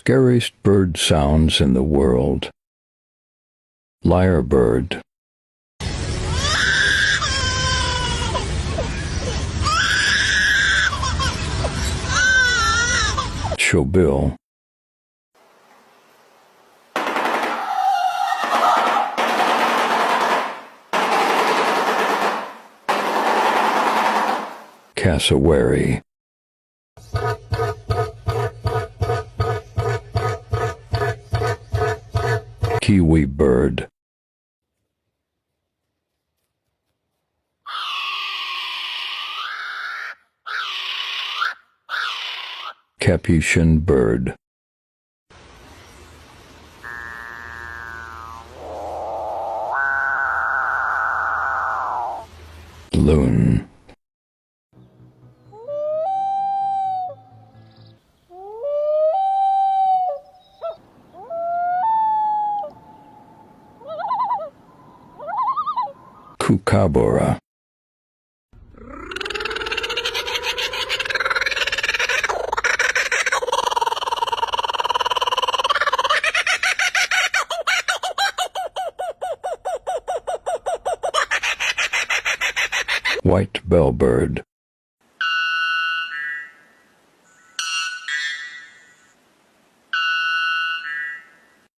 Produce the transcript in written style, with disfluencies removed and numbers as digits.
Scariest bird sounds in the world. Lyrebird. Shoebill. Cassowary. Kiwi bird. Capuchin bird. Loon. Kukaburra. White bellbird.